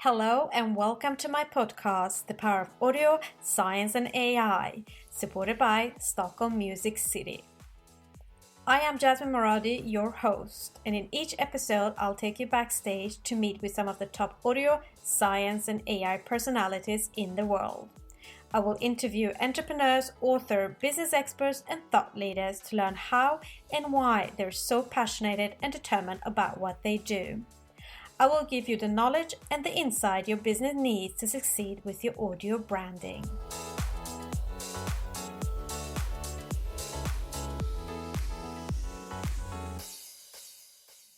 Hello and welcome to my podcast, The Power of Audio, Science and AI, supported by STHLM Music City. I am Jasmine Moradi, your host, and in each episode I'll take you backstage to meet with some of the top audio, science and AI personalities in the world. I will interview entrepreneurs, authors, business experts and thought leaders to learn how and why they're so passionate and determined about what they do. I will give you the knowledge and the insight your business needs to succeed with your audio branding.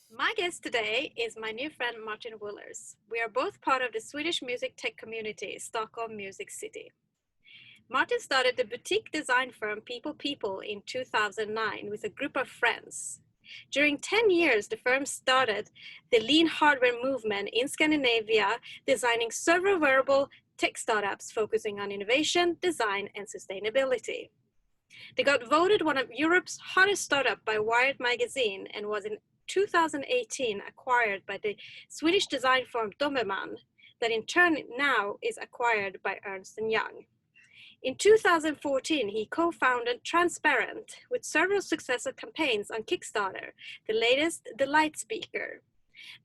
My guest today is my new friend Martin Willers. We are both part of the Swedish music tech community, STHLM Music City. Martin started the boutique design firm People in 2009 with a group of friends. During 10 years, the firm started the lean hardware movement in Scandinavia, designing several wearable tech startups focusing on innovation, design, and sustainability. They got voted one of Europe's hottest startup by Wired magazine and was in 2018 acquired by the Swedish design firm Doberman, that in turn now is acquired by Ernst Young. In 2014, he co-founded Transparent with several successful campaigns on Kickstarter, the latest the Light Speaker.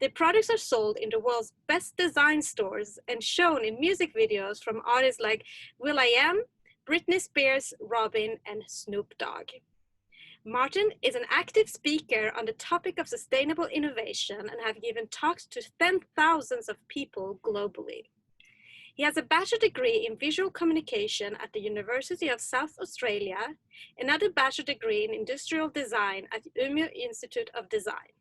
The products are sold in the world's best design stores and shown in music videos from artists like will.i.am, Britney Spears, Robin, and Snoop Dogg. Martin is an active speaker on the topic of sustainable innovation and have given talks to thousands of people globally. He has a bachelor degree in visual communication at the University of South Australia, another bachelor degree in industrial design at the Umeå Institute of Design.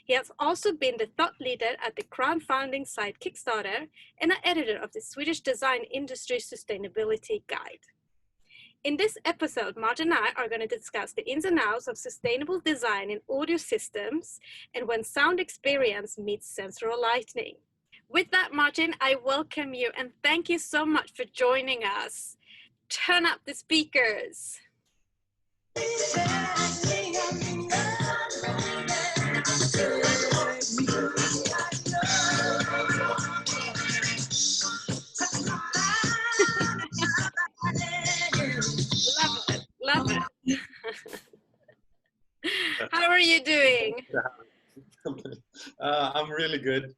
He has also been the thought leader at the crowdfunding site Kickstarter and an editor of the Swedish design industry sustainability guide. In this episode, Martin and I are going to discuss the ins and outs of sustainable design in audio systems and when sound experience meets sensory lighting. With that, Martin, I welcome you and thank you so much for joining us. Turn up the speakers. Love it. How are you doing? I'm really good.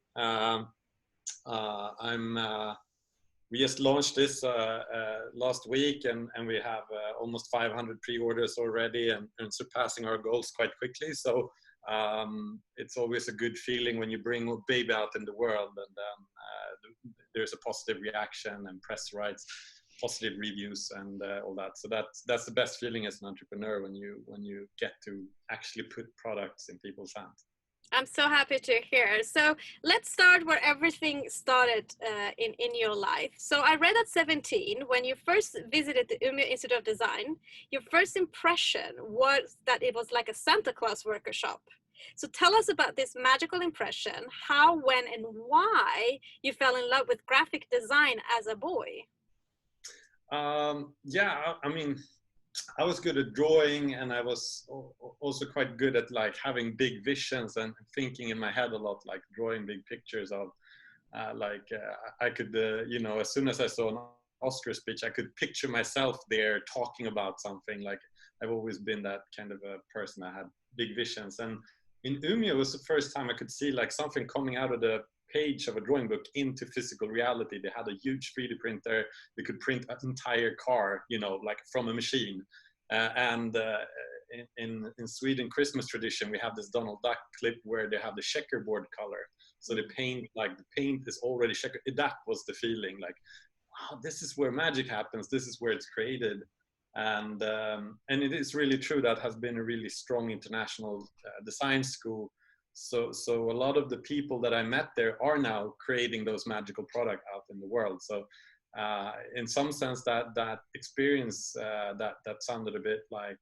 We just launched this last week, and we have almost 500 pre-orders already, and surpassing our goals quite quickly. So it's always a good feeling when you bring a baby out in the world, and there's a positive reaction and press rights, positive reviews, and all that. So that's the best feeling as an entrepreneur when you get to actually put products in people's hands. I'm so happy to hear. So let's start where everything started in your life. So I read at 17, when you first visited the Umeå Institute of Design, your first impression was that it was like a Santa Claus workshop. So tell us about this magical impression, how, when, and why you fell in love with graphic design as a boy. Yeah, I mean, I was good at drawing, and I was also quite good at like having big visions and thinking in my head a lot, like drawing big pictures of I could, as soon as I saw an Oscar speech, I could picture myself there talking about something. Like I've always been that kind of a person. I had big visions, and in Umeå it was the first time I could see like something coming out of the page of a drawing book into physical reality. They had a huge 3D printer. They could print an entire car, like from a machine. In Sweden Christmas tradition, we have this Donald Duck clip where they have the checkerboard color. So the paint is already checkered. That was the feeling, like, wow, this is where magic happens. This is where it's created. And it is really true. That has been a really strong international design school. So a lot of the people that I met there are now creating those magical products out in the world. So in some sense, that experience that sounded a bit like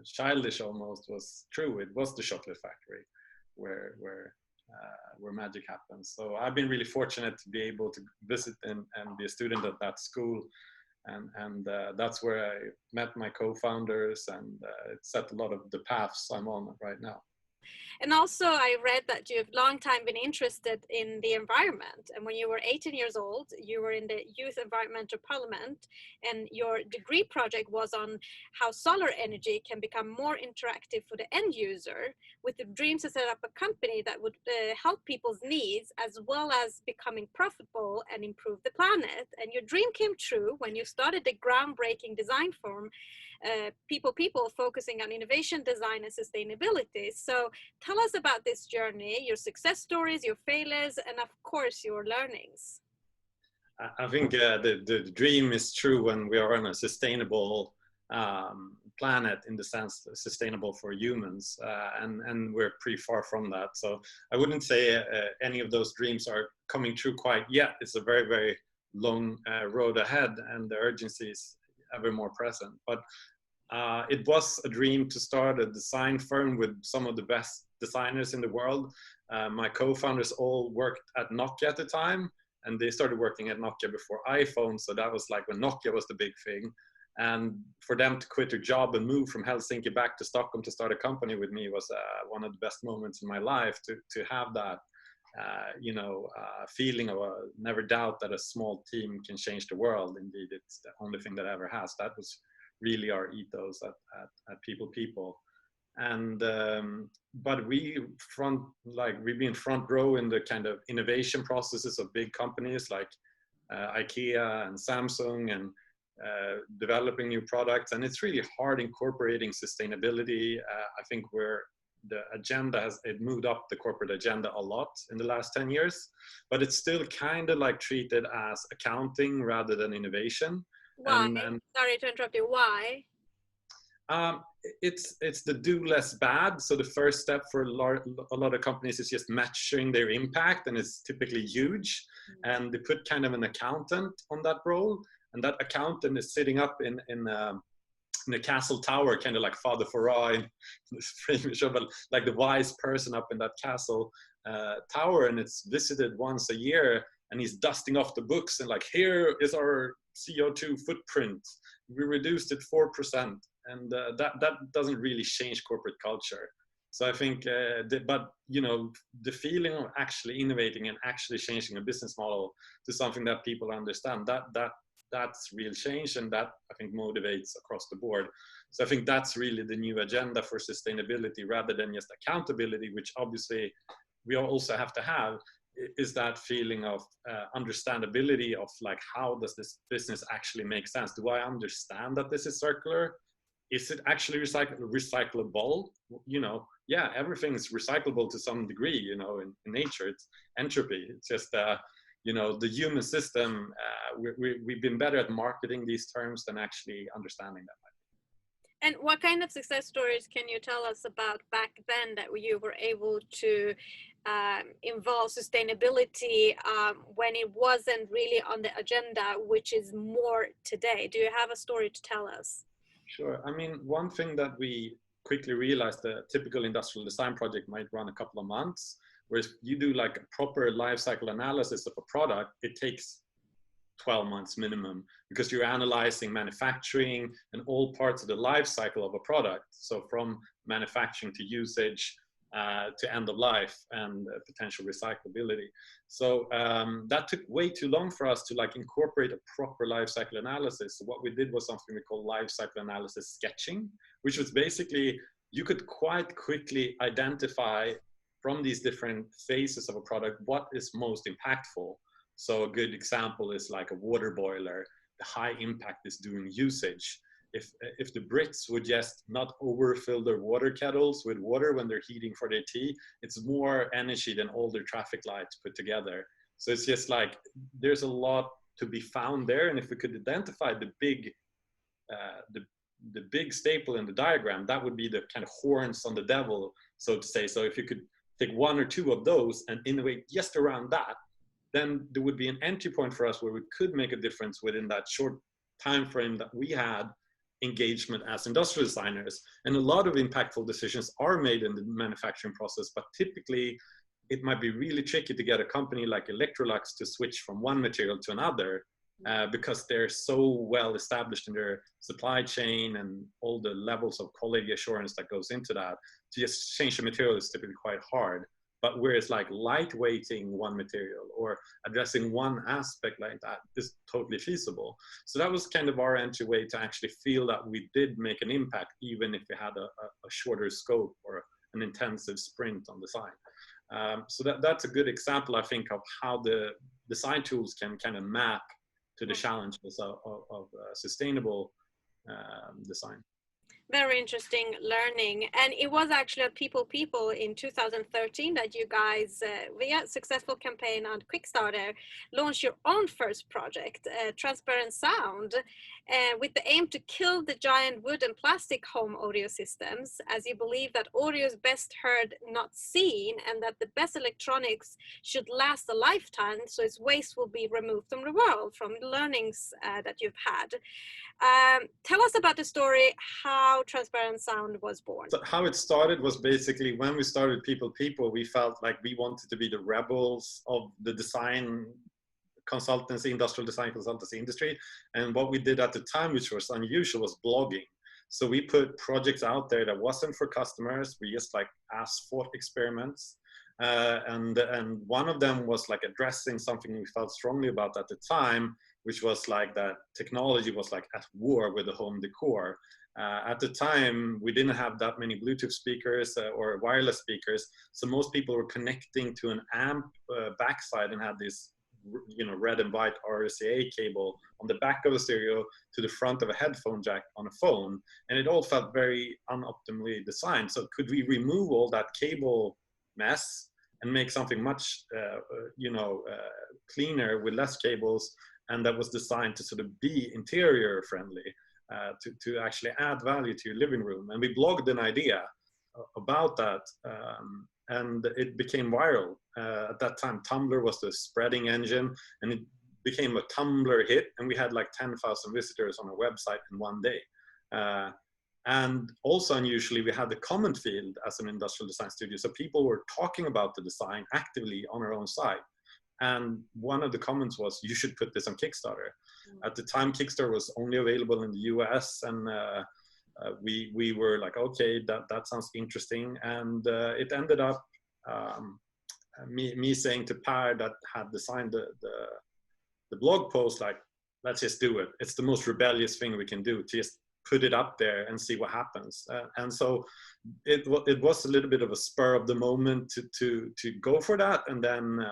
childish almost was true. It was the chocolate factory where magic happens. So I've been really fortunate to be able to visit and be a student at that school. And that's where I met my co-founders, and it set a lot of the paths I'm on right now. And also, I read that you've long time been interested in the environment. And when you were 18 years old, you were in the Youth Environmental Parliament, and your degree project was on how solar energy can become more interactive for the end user, with the dream to set up a company that would help people's needs as well as becoming profitable and improve the planet. And your dream came true when you started the groundbreaking design firm, People, focusing on innovation, design, and sustainability. So tell us about this journey, your success stories, your failures, and of course, your learnings. I think the dream is true when we are on a sustainable planet, in the sense sustainable for humans, and we're pretty far from that. So I wouldn't say any of those dreams are coming true quite yet. It's a very, very long road ahead, and the urgency is ever more present. But it was a dream to start a design firm with some of the best designers in the world. My co-founders all worked at Nokia at the time, and they started working at Nokia before iPhone. So that was like when Nokia was the big thing. And for them to quit their job and move from Helsinki back to Stockholm to start a company with me was one of the best moments in my life, to have that feeling of never doubt that a small team can change the world. Indeed, it's the only thing that ever has. That was really our ethos at People. And but we've been front row in the kind of innovation processes of big companies like IKEA and Samsung, and developing new products. And it's really hard incorporating sustainability. I think the agenda has moved up the corporate agenda a lot in the last 10 years, but it's still kind of like treated as accounting rather than innovation. Why? Sorry to interrupt you. Why? It's the do less bad. So the first step for a lot of companies is just measuring their impact, and it's typically huge. And they put kind of an accountant on that role, and that accountant is sitting up in a castle tower, kind of like Father Farah in this famous show, but like the wise person up in that castle tower, and it's visited once a year, and he's dusting off the books and like, here is our CO2 footprint. We reduced it 4%, and that doesn't really change corporate culture. So I think, but the feeling of actually innovating and actually changing a business model to something that people understand, that's real change, and that I think motivates across the board. So I think that's really the new agenda for sustainability, rather than just accountability, which obviously we also have to have, is that feeling of understandability of like, how does this business actually make sense? Do I understand that this is circular? Is it actually recyclable? Yeah, everything's recyclable to some degree, in nature. It's entropy. It's just, the human system, we've been better at marketing these terms than actually understanding them. And what kind of success stories can you tell us about back then that you were able to involve sustainability when it wasn't really on the agenda, which is more today? Do you have a story to tell us? Sure. I mean, one thing that we quickly realized, the typical industrial design project might run a couple of months, whereas you do like a proper life cycle analysis of a product, it takes 12 months minimum, because you're analyzing manufacturing and all parts of the life cycle of a product. So from manufacturing to usage to end of life and potential recyclability. So that took way too long for us to like incorporate a proper life cycle analysis. So what we did was something we call life cycle analysis sketching, which was basically, you could quite quickly identify from these different phases of a product what is most impactful. So a good example is like a water boiler. The high impact is during usage. If the Brits would just not overfill their water kettles with water when they're heating for their tea, it's more energy than all their traffic lights put together. So it's just like, there's a lot to be found there. And if we could identify the big staple in the diagram, that would be the kind of horns on the devil, so to say. So if you could take one or two of those and innovate just around that, then there would be an entry point for us where we could make a difference within that short time frame that we had engagement as industrial designers. And a lot of impactful decisions are made in the manufacturing process, but typically it might be really tricky to get a company like Electrolux to switch from one material to another. because they're so well established in their supply chain and all the levels of quality assurance that goes into that. To just change the material is typically quite hard. But whereas like lightweighting one material or addressing one aspect like that is totally feasible. So that was kind of our entryway to actually feel that we did make an impact, even if we had a shorter scope or an intensive sprint on design. So that's a good example, I think, of how the design tools can kind of map to the challenges of sustainable design. Very interesting learning. And it was actually at People in 2013 that you guys, via successful campaign on Kickstarter, launched your own first project, Transparent Sound, with the aim to kill the giant wood and plastic home audio systems, as you believe that audio is best heard, not seen, and that the best electronics should last a lifetime, so its waste will be removed from the world, from the learnings that you've had. Tell us about the story, how Transparent Sound was born. So how it started was basically when we started People, we felt like we wanted to be the rebels of the design consultancy, industrial design consultancy industry. And what we did at the time, which was unusual, was blogging. So we put projects out there that wasn't for customers. We just like asked for experiments. And one of them was like addressing something we felt strongly about at the time, which was like that technology was like at war with the home decor. At the time, we didn't have that many Bluetooth speakers or wireless speakers. So most people were connecting to an amp backside and had this, you know, red and white RCA cable on the back of the stereo to the front of a headphone jack on a phone. And it all felt very unoptimally designed. So could we remove all that cable mess and make something much, cleaner with less cables, and that was designed to sort of be interior friendly, to actually add value to your living room. And we blogged an idea about that, and it became viral. At that time, Tumblr was the spreading engine, and it became a Tumblr hit, and we had like 10,000 visitors on our website in one day. And also unusually, we had the comment field as an industrial design studio. So people were talking about the design actively on our own site. And one of the comments was, you should put this on Kickstarter. At the time, Kickstarter was only available in the US, and we were like, okay, that sounds interesting. And it ended up me saying to Per that had designed the blog post, like, let's just do it. It's the most rebellious thing we can do, to just put it up there and see what happens. And so it was a little bit of a spur of the moment to go for that. And then,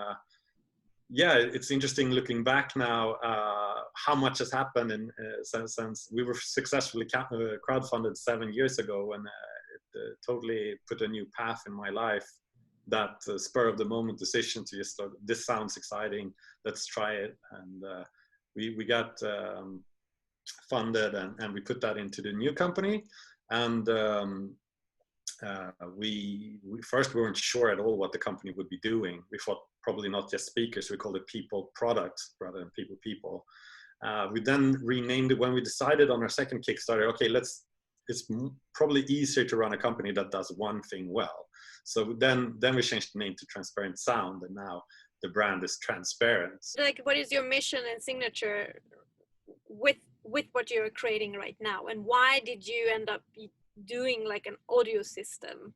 yeah, it's interesting looking back now, how much has happened since we were successfully crowdfunded 7 years ago, and it totally put a new path in my life. That spur of the moment decision to just start, this sounds exciting, let's try it. And we got funded, and we put that into the new company. And we first weren't sure at all what the company would be doing. We thought probably not just speakers, we called it people products rather than people. We then renamed it when we decided on our second Kickstarter, okay, it's probably easier to run a company that does one thing well. So then we changed the name to Transparent Sound, and now the brand is transparent. Like, what is your mission and signature with what you're creating right now, and why did you end up doing like an audio system?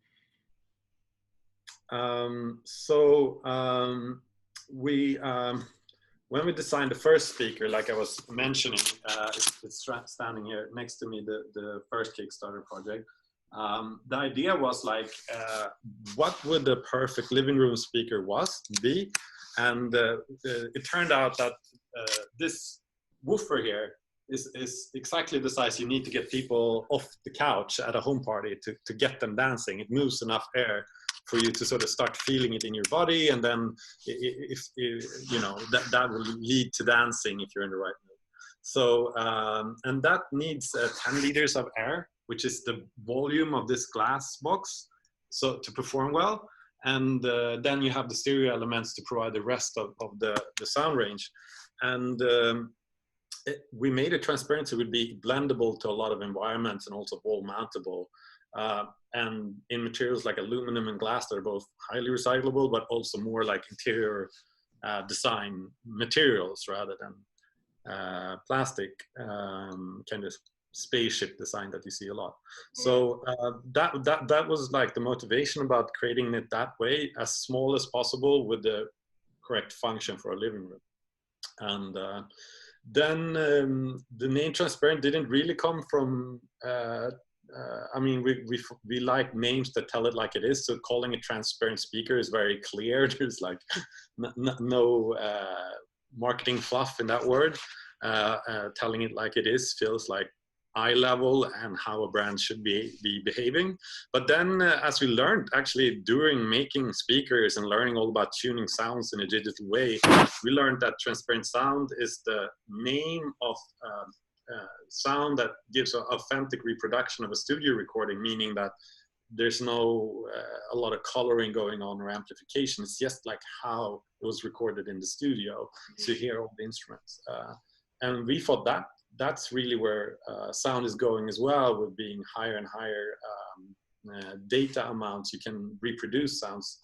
When we designed the first speaker, like I was mentioning, it's standing here next to me, the first Kickstarter project. The idea was like, what would the perfect living room speaker be? And it turned out that this woofer here is exactly the size you need to get people off the couch at a home party, to get them dancing. It moves enough air for you to sort of start feeling it in your body, and then if you know, that will lead to dancing if you're in the right mood. So and that needs 10 liters of air, which is the volume of this glass box, so to perform well. And then you have the stereo elements to provide the rest of the sound range. And we made it transparent, so it would be blendable to a lot of environments, and also wall mountable. And in materials like aluminum and glass that are both highly recyclable, but also more like interior design materials rather than plastic kind of spaceship design that you see a lot. So that was like the motivation about creating it that way, as small as possible with the correct function for a living room. And then the name transparent didn't really come from I mean, we like names that tell it like it is, so calling it transparent speaker is very clear. There's like no marketing fluff in that word. Telling it like it is feels like eye level and how a brand should be behaving. But then as we learned actually during making speakers and learning all about tuning sounds in a digital way, we learned that transparent sound is the name of sound that gives an authentic reproduction of a studio recording, meaning that there's no a lot of coloring going on or amplification. It's just like how it was recorded in the studio, so you hear all the instruments. And we thought that that's really where sound is going as well, with being higher and higher data amounts. You can reproduce sounds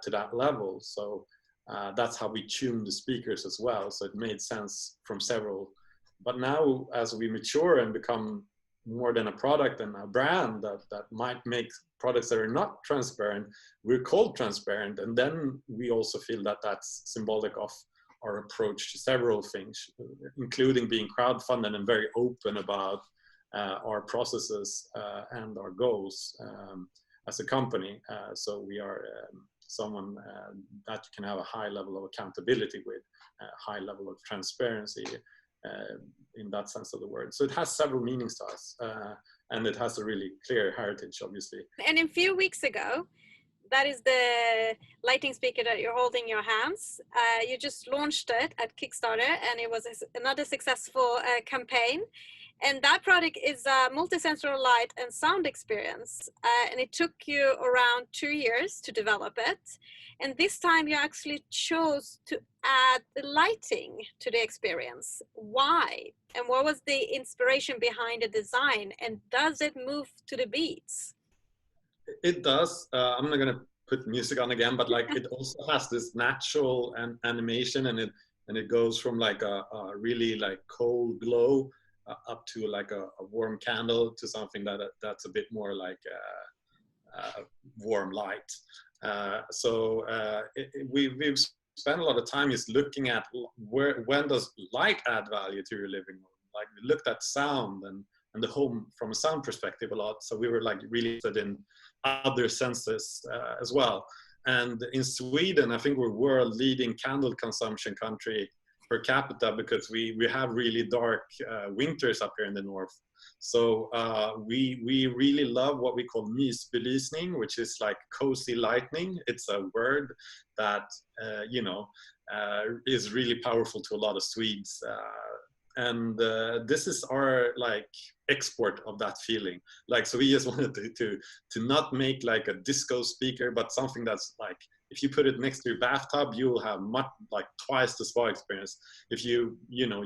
to that level. So that's how we tune the speakers as well. So it made sense from several. But now as we mature and become more than a product and a brand that might make products that are not transparent, we're called transparent. And then we also feel that that's symbolic of our approach to several things, including being crowdfunded and very open about our processes and our goals as a company. So we are someone that you can have a high level of accountability with, a high level of transparency in that sense of the word. So it has several meanings to us, and it has a really clear heritage, obviously. And a few weeks ago, that is the lighting speaker that you're holding in your hands. You just launched it at Kickstarter, and it was another successful campaign. And that product is a multi-sensory light and sound experience. And it took you around 2 years to develop it. And this time you actually chose to add the lighting to the experience. Why? And what was the inspiration behind the design? And does it move to the beats? It does. I'm not gonna put music on again, but like it also has this natural animation, and it goes from like a really like cold glow up to like a warm candle to something that's a bit more like warm light. We've spent a lot of time just looking at when does light add value to your living room. Like we looked at sound and the home from a sound perspective a lot. So we were like really interested in other senses as well. And in Sweden, I think we're world leading candle consumption country per capita, because we have really dark winters up here in the north. So we really love what we call mysbelysning, which is like cozy lighting. It's a word that is really powerful to a lot of Swedes. And this is our like export of that feeling. Like, so we just wanted to not make like a disco speaker, but something that's like, if you put it next to your bathtub, you will have much like twice the spa experience. If you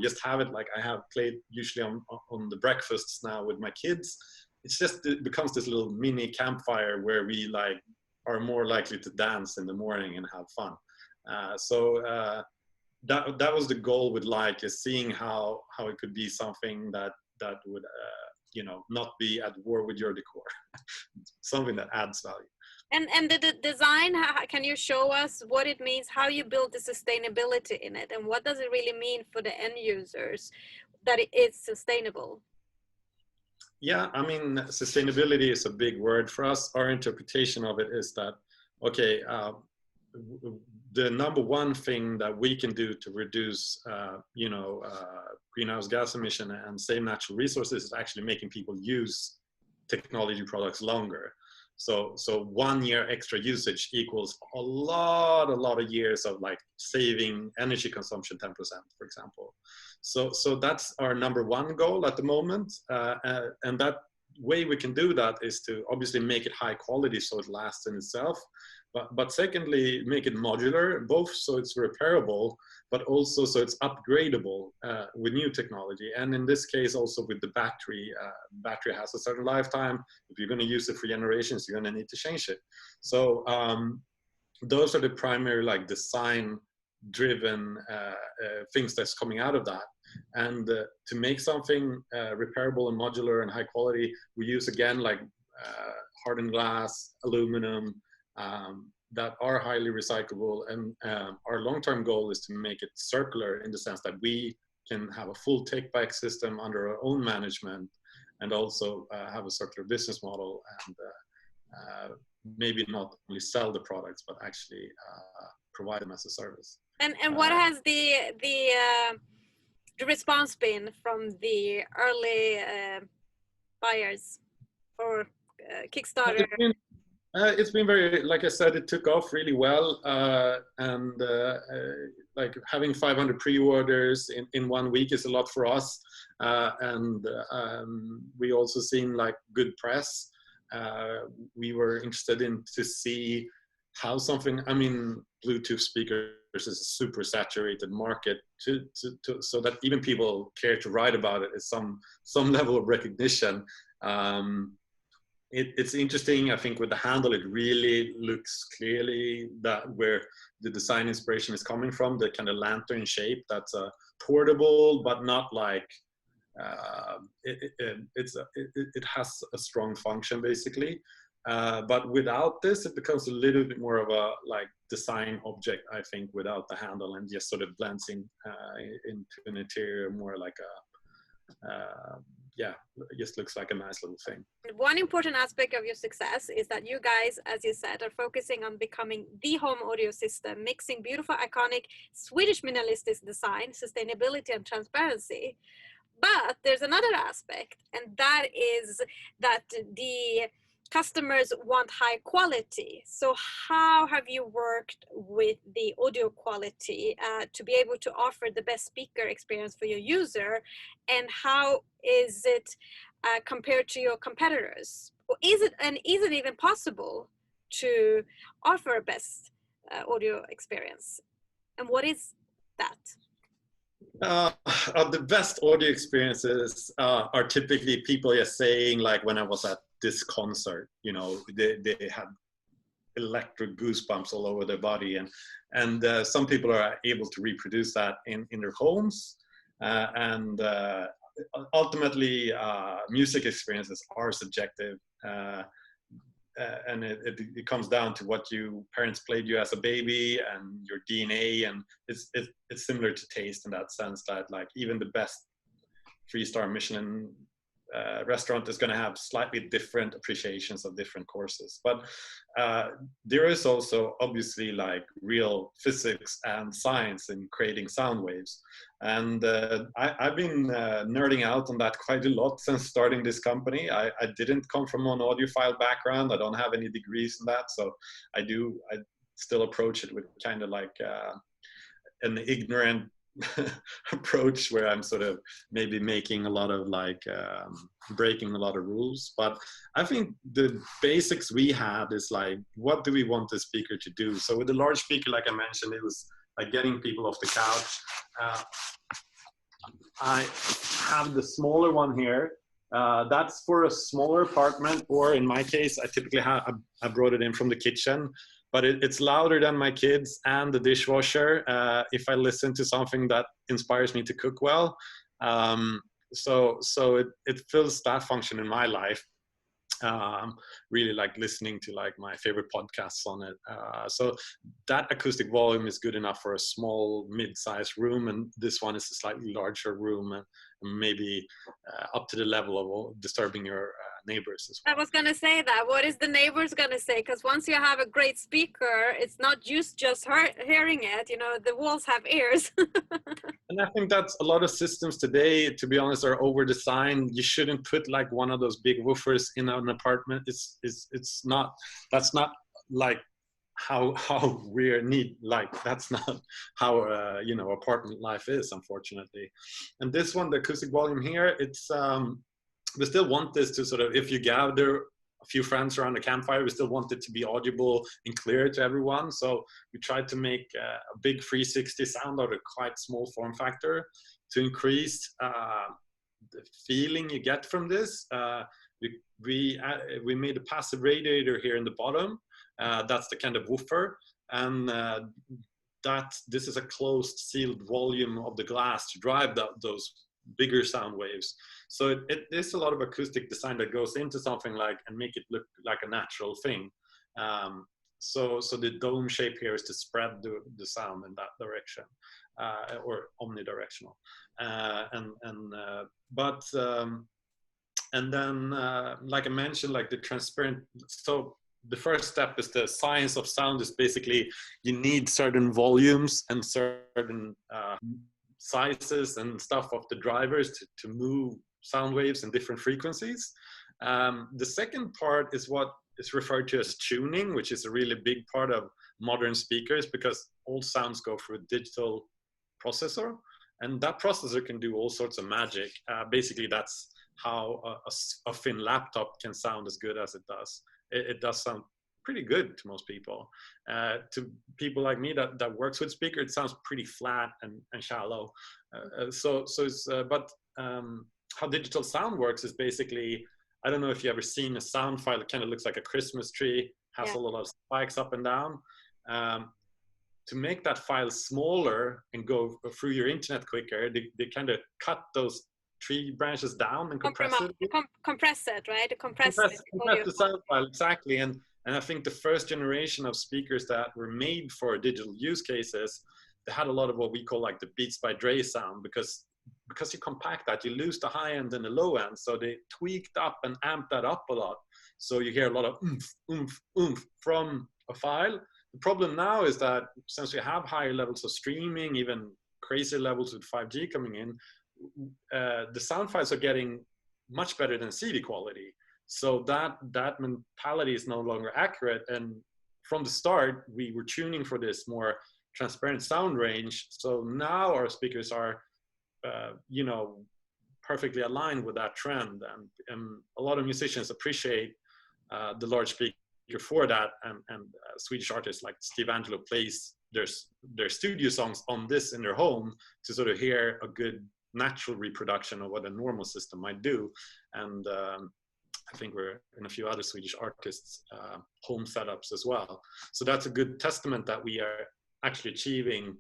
just have it, like I have played usually on the breakfasts now with my kids, it becomes this little mini campfire where we like are more likely to dance in the morning and have fun. That was the goal with Like, is seeing how it could be something that would not be at war with your decor, something that adds value. And the design, can you show us what it means, how you build the sustainability in it, and what does it really mean for the end users that it is sustainable? Yeah, I mean, sustainability is a big word for us. Our interpretation of it is that, okay, the number one thing that we can do to reduce, greenhouse gas emission and save natural resources is actually making people use technology products longer. So 1 year extra usage equals a lot of years of like saving energy consumption 10%, for example. So that's our number one goal at the moment, and that way we can do that is to obviously make it high quality so it lasts in itself, but secondly make it modular, both so it's repairable but also so it's upgradable with new technology. And in this case also with the battery has a certain lifetime. If you're going to use it for generations, you're going to need to change it. So those are the primary like design driven things that's coming out of that. And to make something repairable and modular and high quality, we use again like hardened glass, aluminum, that are highly recyclable. And our long-term goal is to make it circular in the sense that we can have a full take-back system under our own management, and also have a circular business model, and maybe not only sell the products, but actually provide them as a service. And what has the response been from the early buyers for Kickstarter? It's been very, like I said, it took off really well, and like having 500 pre-orders in 1 week is a lot for us, and we also seen like good press. We were interested in to see how something, I mean, Bluetooth speakers is a super saturated market, so that even people care to write about it is some level of recognition. It's interesting. I think with the handle, it really looks clearly that where the design inspiration is coming from, the kind of lantern shape that's portable, but not like, it has a strong function basically. But without this, it becomes a little bit more of a like design object, I think, without the handle, and just sort of blends in into an interior more like a, yeah, it just looks like a nice little thing. One important aspect of your success is that you guys, as you said, are focusing on becoming the home audio system, mixing beautiful, iconic Swedish minimalistic design, sustainability, and transparency. But there's another aspect, and that is that the customers want high quality. So how have you worked with the audio quality to be able to offer the best speaker experience for your user? And how is it compared to your competitors? Or is it even possible to offer a best audio experience? And what is that? The best audio experiences are typically people just saying, like, when I was at this concert, you know, they had electric goosebumps all over their body, and some people are able to reproduce that in their homes, and ultimately music experiences are subjective, and it comes down to what parents played you as a baby and your DNA, and it's similar to taste in that sense, that like even the best 3-star Michelin restaurant is going to have slightly different appreciations of different courses. But there is also obviously like real physics and science in creating sound waves, and I've been nerding out on that quite a lot since starting this company. I didn't come from an audiophile background. I don't have any degrees in that, so I still approach it with kind of like an ignorant approach, where I'm sort of maybe making a lot of like breaking a lot of rules. But I think the basics we had is like, what do we want the speaker to do? So with the large speaker, like I mentioned, it was like getting people off the couch. I have the smaller one here. That's for a smaller apartment, or in my case, I typically I brought it in from the kitchen. But it's louder than my kids and the dishwasher if I listen to something that inspires me to cook well. So it fills that function in my life. Really like listening to like my favorite podcasts on it. So that acoustic volume is good enough for a small mid-sized room, and this one is a slightly larger room, and maybe up to the level of disturbing your neighbors as well. I was going to say that. What is the neighbors going to say? Because once you have a great speaker, it's not just hearing it, you know, the walls have ears. And I think that's a lot of systems today, to be honest, are over designed. You shouldn't put like one of those big woofers in an apartment. That's not like how we need, like that's not how you know, apartment life is, unfortunately. And this one, the acoustic volume here, it's we still want this to sort of, if you gather a few friends around the campfire, we still want it to be audible and clear to everyone. So we tried to make a big 360 sound out of a quite small form factor to increase the feeling you get from this. We made a passive radiator here in the bottom. That's the kind of woofer, and that this is a closed sealed volume of the glass to drive those bigger sound waves. So it is a lot of acoustic design that goes into something like and make it look like a natural thing. So the dome shape here is to spread the sound in that direction, or omnidirectional. And then, like I mentioned, like the transparent. So the first step is the science of sound is basically you need certain volumes and certain sizes and stuff of the drivers to move sound waves in different frequencies. The second part is what is referred to as tuning, which is a really big part of modern speakers because all sounds go through a digital processor, and that processor can do all sorts of magic. Basically, that's how a thin laptop can sound as good as it does. It does sound pretty good to most people. To people like me that works with speaker, it sounds pretty flat and shallow. How digital sound works is basically, I don't know if you've ever seen a sound file that kind of looks like a Christmas tree, has a lot of spikes up and down. To make that file smaller and go through your internet quicker, they kind of cut those tree branches down and compress it. Compress it, right? Compress the sound file, exactly. And I think the first generation of speakers that were made for digital use cases, they had a lot of what we call like the Beats by Dre sound, because you compact that, you lose the high end and the low end. So they tweaked up and amped that up a lot. So you hear a lot of oomph, oomph, oomph from a file. The problem now is that since we have higher levels of streaming, even crazier levels with 5G coming in, the sound files are getting much better than CD quality. So that mentality is no longer accurate. And from the start, we were tuning for this more transparent sound range. So now our speakers are, perfectly aligned with that trend. And a lot of musicians appreciate the large speaker for that. And Swedish artists like Steve Angelo plays their studio songs on this in their home to sort of hear a good natural reproduction of what a normal system might do. And I think we're in a few other Swedish artists' home setups as well. So that's a good testament that we are actually achieving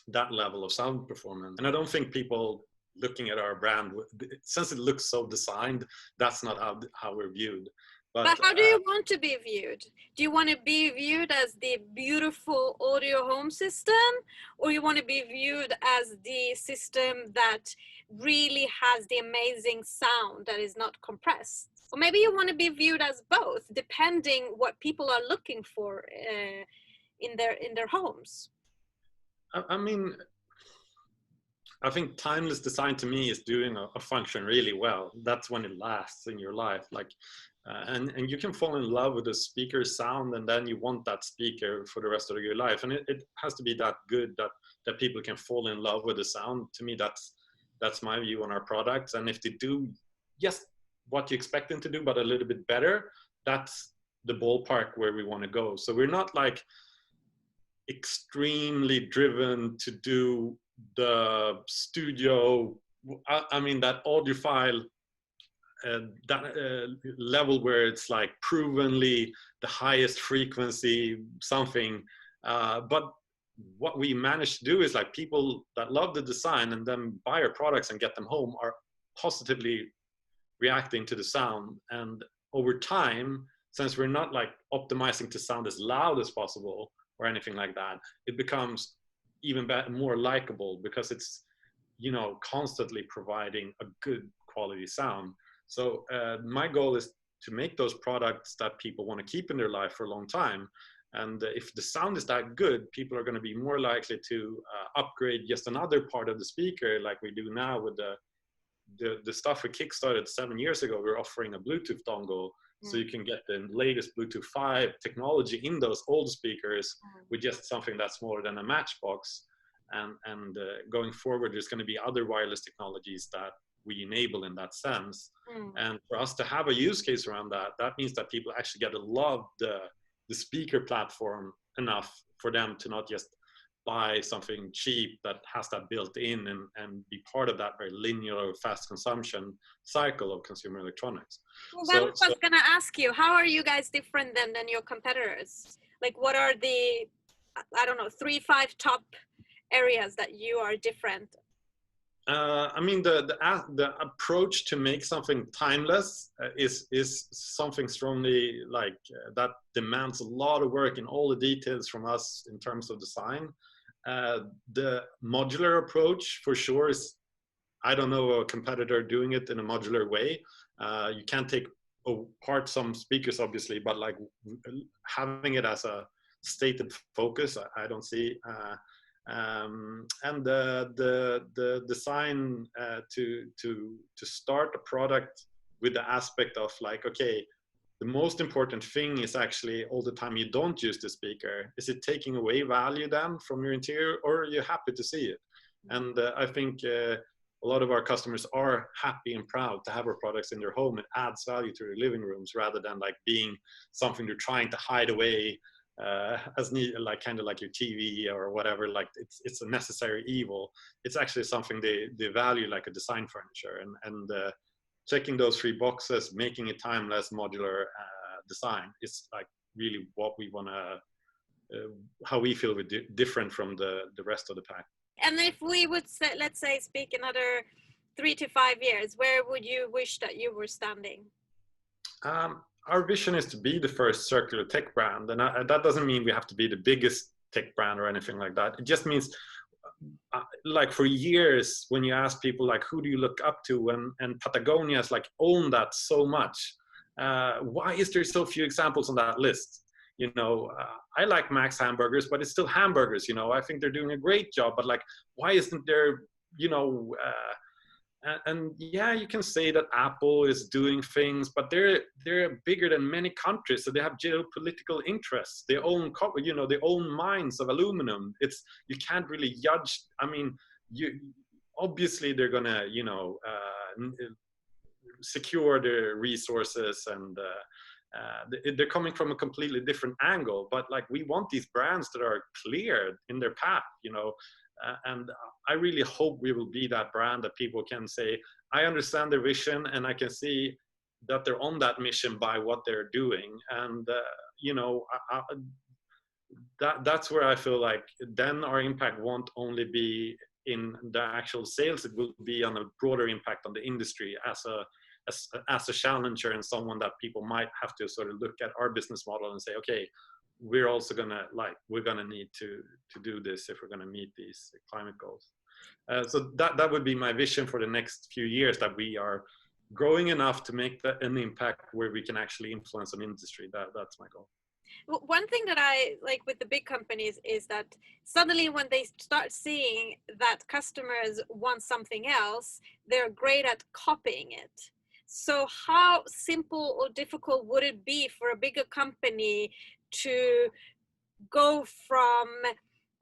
that level of sound performance. And I don't think people looking at our brand, since it looks so designed, that's not how we're viewed. But how do you want to be viewed? Do you want to be viewed as the beautiful audio home system, or you want to be viewed as the system that really has the amazing sound that is not compressed? Or maybe you want to be viewed as both, depending what people are looking for in their homes. I mean, I think timeless design to me is doing a function really well. That's when it lasts in your life. Like, and you can fall in love with the speaker's sound, and then you want that speaker for the rest of your life. And it has to be that good that people can fall in love with the sound. To me, that's my view on our products. And if they do just what you expect them to do, but a little bit better, that's the ballpark where we want to go. So we're not like extremely driven to do the studio, I mean that audiophile level where it's like provenly the highest frequency something, but what we managed to do is like people that love the design and then buy our products and get them home are positively reacting to the sound. And over time, since we're not like optimizing to sound as loud as possible or anything like that, it becomes even more likable because it's, constantly providing a good quality sound. So my goal is to make those products that people want to keep in their life for a long time. And if the sound is that good, people are going to be more likely to upgrade just another part of the speaker, like we do now with the stuff we kickstarted 7 years ago. We're offering a Bluetooth dongle, so you can get the latest Bluetooth 5 technology in those old speakers with just something that's smaller than a matchbox. And going forward, there's going to be other wireless technologies that we enable in that sense. And for us to have a use case around that means that people actually get to love the speaker platform enough for them to not just buy something cheap that has that built in and be part of that very linear fast consumption cycle of consumer electronics. Well, that was going to ask you, how are you guys different than your competitors? Like, what are the I don't know, 3-5 top areas that you are different? I mean, the approach to make something timeless is something strongly like that demands a lot of work in all the details from us in terms of design. The modular approach for sure is, I don't know a competitor doing it in a modular way. You can't take apart some speakers obviously, but like having it as a stated focus, I don't see. And the design to start a product with the aspect of like, okay, the most important thing is actually all the time you don't use the speaker, is it taking away value then from your interior, or are you happy to see it? And I think a lot of our customers are happy and proud to have our products in their home. It adds value to their living rooms rather than like being something they're trying to hide away as like kind of like your TV or whatever. Like it's a necessary evil. It's actually something they value, like a design furniture. And checking those 3 boxes, making it timeless, modular design is like really what we want to, how we feel we're different from the rest of the pack. And if we would say, let's say, speak another 3 to 5 years, where would you wish that you were standing? Our vision is to be the first circular tech brand, and that doesn't mean we have to be the biggest tech brand or anything like that. It just means, like for years, when you ask people like, who do you look up to, and Patagonia has like owned that so much. Why is there so few examples on that list? You know, I like Max hamburgers, but it's still hamburgers. You know, I think they're doing a great job, but like, why isn't there, you know, and yeah, you can say that Apple is doing things, but they're bigger than many countries, so they have geopolitical interests. They own, you know, they own mines of aluminum. It's, you can't really judge. I mean, you obviously they're gonna, you know, secure their resources, and they're coming from a completely different angle. But like, we want these brands that are clear in their path, you know. And I really hope we will be that brand that people can say, I understand their vision and I can see that they're on that mission by what they're doing. And, you know, that's where I feel like then our impact won't only be in the actual sales, it will be on a broader impact on the industry as a challenger and someone that people might have to sort of look at our business model and say, okay, we're also gonna we're gonna need to do this if we're gonna meet these climate goals. So that would be my vision for the next few years, that we are growing enough to make an impact where we can actually influence an industry. That's my goal. Well, one thing that I like with the big companies is that suddenly when they start seeing that customers want something else, they're great at copying it. So how simple or difficult would it be for a bigger company to go from,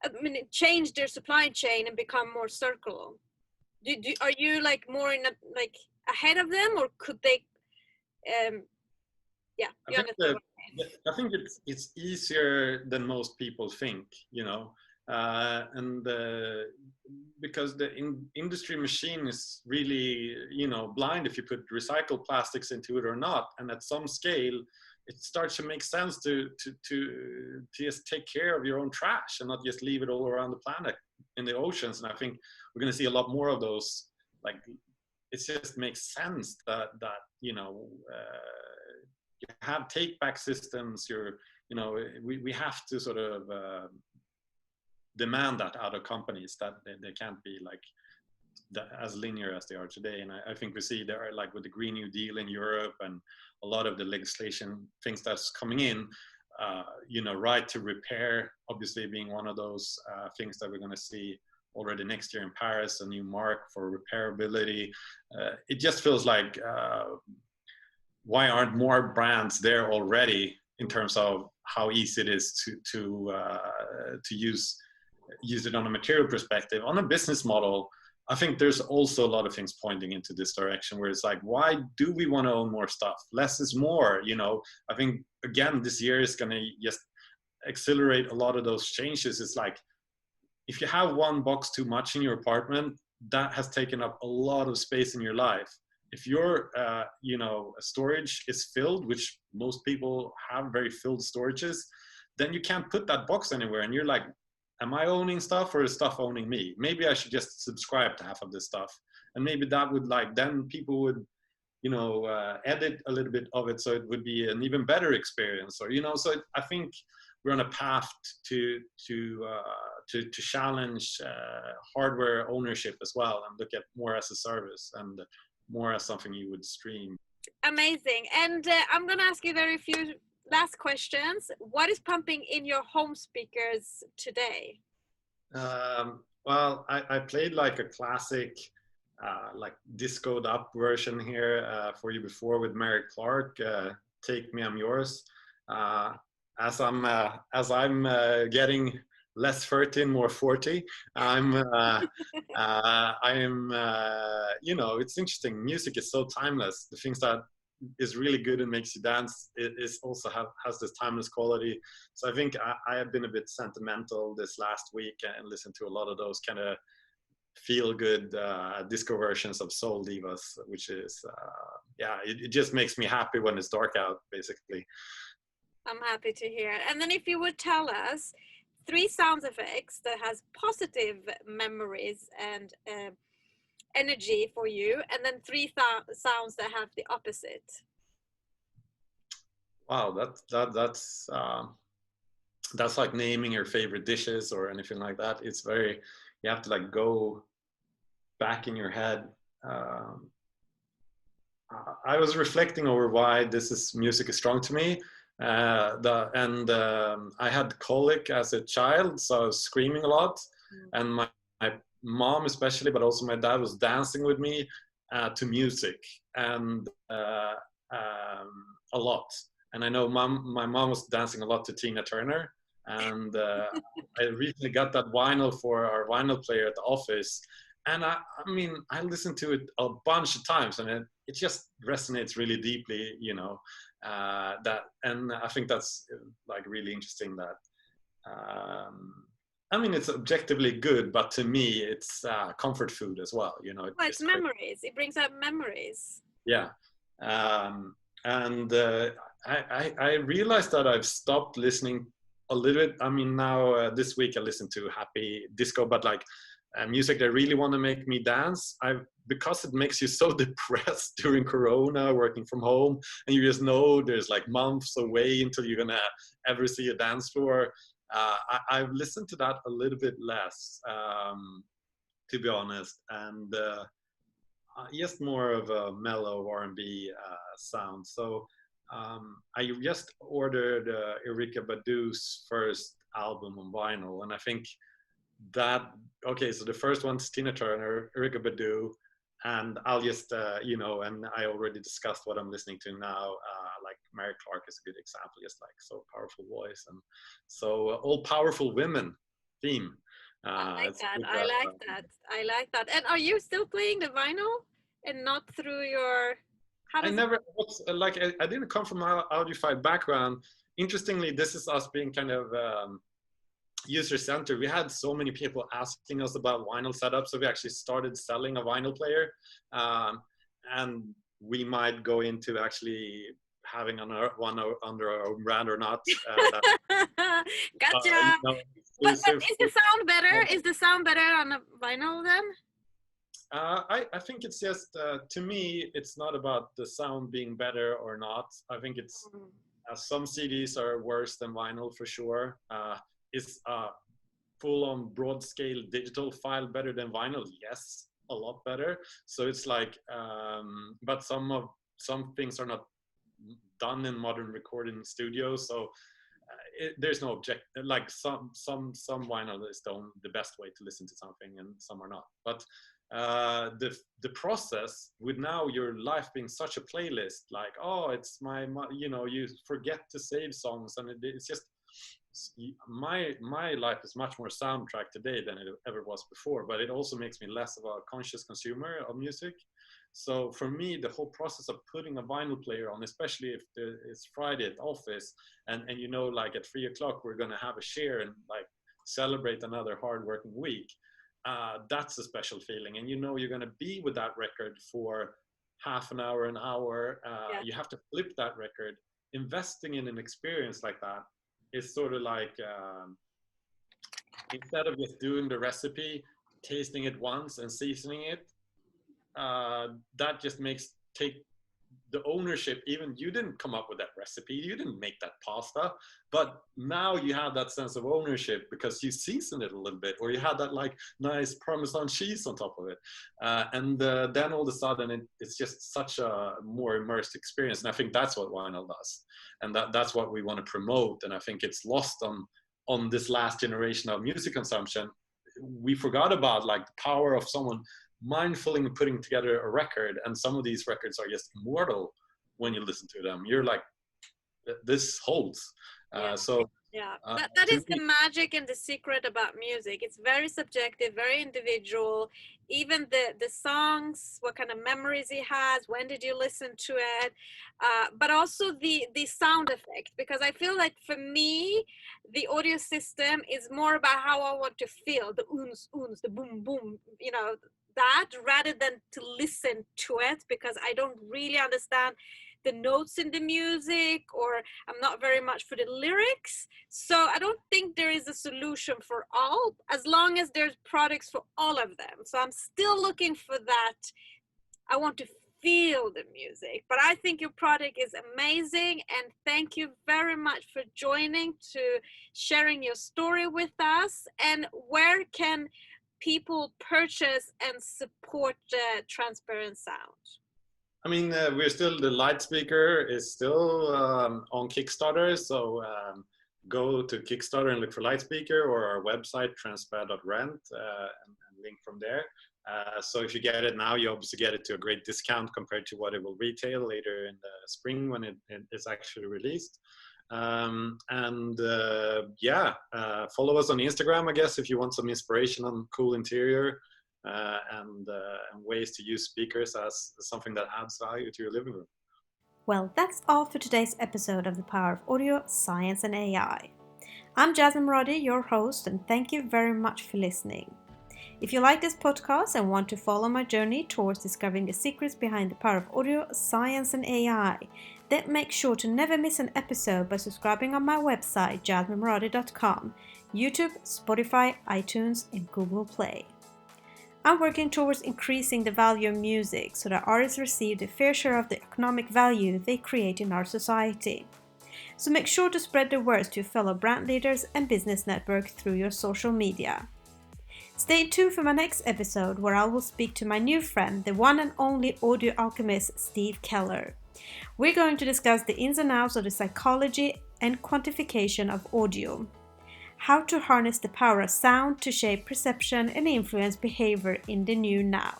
I mean, change their supply chain and become more circular? Are you like more in like ahead of them, or could they? Yeah, you understand. I think it's easier than most people think, you know, and because the industry machine is really, you know, blind if you put recycled plastics into it or not. And at some scale, it starts to make sense to just take care of your own trash and not just leave it all around the planet in the oceans. And I think we're going to see a lot more of those. Like, it just makes sense that you know, you have take back systems. You know, we have to sort of demand that out of companies, that they can't be like as linear as they are today. And I think we see there, like with the Green New Deal in Europe and a lot of the legislation things that's coming in, you know, right to repair obviously being one of those things that we're going to see already next year in Paris, a new mark for repairability. It just feels like, why aren't more brands there already in terms of how easy it is to use it on a material perspective. On a business model, I think there's also a lot of things pointing into this direction, where it's like, why do we want to own more stuff? Less is more, you know. I think, again, this year is going to just accelerate a lot of those changes. It's like, if you have one box too much in your apartment, that has taken up a lot of space in your life. If your, you know, storage is filled, which most people have very filled storages, then you can't put that box anywhere, and you're like, am I owning stuff or is stuff owning me? Maybe I should just subscribe to half of this stuff, and maybe that would like, then people would, you know, edit a little bit of it so it would be an even better experience, or, you know. So I think we're on a path to challenge hardware ownership as well, and look at more as a service and more as something you would stream. Amazing. And I'm gonna ask you very few last questions. What is pumping in your home speakers today? Well, I played like a classic, like discoed up version here for you before with Mary Clark, "Take Me, I'm Yours." As I'm getting less 13, more 40, I'm you know, it's interesting. Music is so timeless. The things that is really good and makes you dance, it is also has this timeless quality. So I think I have been a bit sentimental this last week and listened to a lot of those kind of feel good disco versions of soul divas, which is yeah, it just makes me happy when it's dark out, basically. I'm happy to hear. And then if you would tell us 3 sound effects that has positive memories and energy for you, and then 3 sounds that have the opposite. Wow, that's like naming your favorite dishes or anything like that. It's very, you have to like go back in your head. I was reflecting over why music is strong to me. I had colic as a child, so I was screaming a lot, and my mom especially, but also my dad, was dancing with me to music, and a lot. And I know my mom was dancing a lot to Tina Turner, and I recently got that vinyl for our vinyl player at the office, and I mean, I listened to it a bunch of times, and it just resonates really deeply, you know. And I think that's like really interesting that I mean, it's objectively good, but to me it's comfort food as well, you know. Well, it's memories. It brings up memories. Yeah. And I realized that I've stopped listening a little bit. I mean, now this week I listened to happy disco, but like music that really want to make me dance. Because it makes you so depressed during Corona, working from home, and you just know there's like months away until you're gonna ever see a dance floor. I've listened to that a little bit less, to be honest, and just more of a mellow R&B sound. So I just ordered Erykah Badu's first album on vinyl, and I think that, okay, so the first one's Tina Turner, Erykah Badu, and I'll just, you know, and I already discussed what I'm listening to now, like Mary Clark is a good example, just like so powerful voice, and so all powerful women theme. I like that. I like that. I like that. And are you still playing the vinyl and not through your? I never like. I didn't come from an audiophile background. Interestingly, this is us being kind of user-centered. We had so many people asking us about vinyl setup, so we actually started selling a vinyl player, and we might go into actually having one under our own brand or not. Gotcha. You know, but is the sound better? Is the sound better on a vinyl then? I think it's just, to me, it's not about the sound being better or not. I think it's, some CDs are worse than vinyl for sure. Is full-on broad-scale digital file better than vinyl? Yes, a lot better. So it's like, but some things are not done in modern recording studios. So there's no like some vinyl is the best way to listen to something, and some are not. But the process with now your life being such a playlist, like, oh, it's you know, you forget to save songs, and it's just, my life is much more soundtrack today than it ever was before, but it also makes me less of a conscious consumer of music. So for me, the whole process of putting a vinyl player on, especially if it's Friday at the office, and you know, like at 3 o'clock we're going to have a share and like celebrate another hard-working week, that's a special feeling. And you know, you're going to be with that record for half an hour, an hour. You have to flip that record. Investing in an experience like that is sort of like instead of just doing the recipe, tasting it once and seasoning it, that just makes take the ownership. Even you didn't come up with that recipe, you didn't make that pasta, but now you have that sense of ownership because you seasoned it a little bit, or you had that like nice Parmesan cheese on top of it, and then all of a sudden it's just such a more immersed experience. And I think that's what vinyl does, and that's what we want to promote. And I think it's lost on this last generation of music consumption. We forgot about like the power of someone mindfully putting together a record, and some of these records are just immortal when you listen to them. You're like, this holds. That is the magic and the secret about music. It's very subjective, very individual. Even the songs, what kind of memories he has, when did you listen to it, but also the sound effect, because I feel like for me the audio system is more about how I want to feel, the uns, the boom boom, that, rather than to listen to it, because I don't really understand the notes in the music, or I'm not very much for the lyrics. So I don't think there is a solution for all, as long as there's products for all of them. So I'm still looking for that. I want to feel the music, but I think your product is amazing, and thank you very much for joining, to sharing your story with us. And where can people purchase and support Transparent Sound? I mean, we're still, the light speaker is still on Kickstarter. So go to Kickstarter and look for light speaker, or our website, transparent.rent, and link from there. So if you get it now, you obviously get it to a great discount compared to what it will retail later in the spring when it is actually released. Follow us on Instagram, I guess, if you want some inspiration on cool interior. And ways to use speakers as something that adds value to your living room. Well, that's all for today's episode of The Power of Audio, Science and AI. I'm Jasmine Roddy, your host, and thank you very much for listening. If you like this podcast and want to follow my journey towards discovering the secrets behind the power of audio, science and AI, then make sure to never miss an episode by subscribing on my website, jasmineroddy.com, YouTube, Spotify, iTunes and Google Play. I'm working towards increasing the value of music so that artists receive a fair share of the economic value they create in our society. So make sure to spread the word to your fellow brand leaders and business network through your social media. Stay tuned for my next episode, where I will speak to my new friend, the one and only audio alchemist Steve Keller. We're going to discuss the ins and outs of the psychology and quantification of audio. How to harness the power of sound to shape perception and influence behavior in the new now.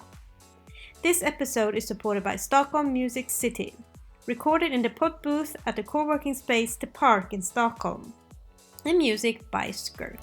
This episode is supported by STHLM Music City, recorded in the pod booth at the co-working space The Park in Stockholm, and music by Skirk.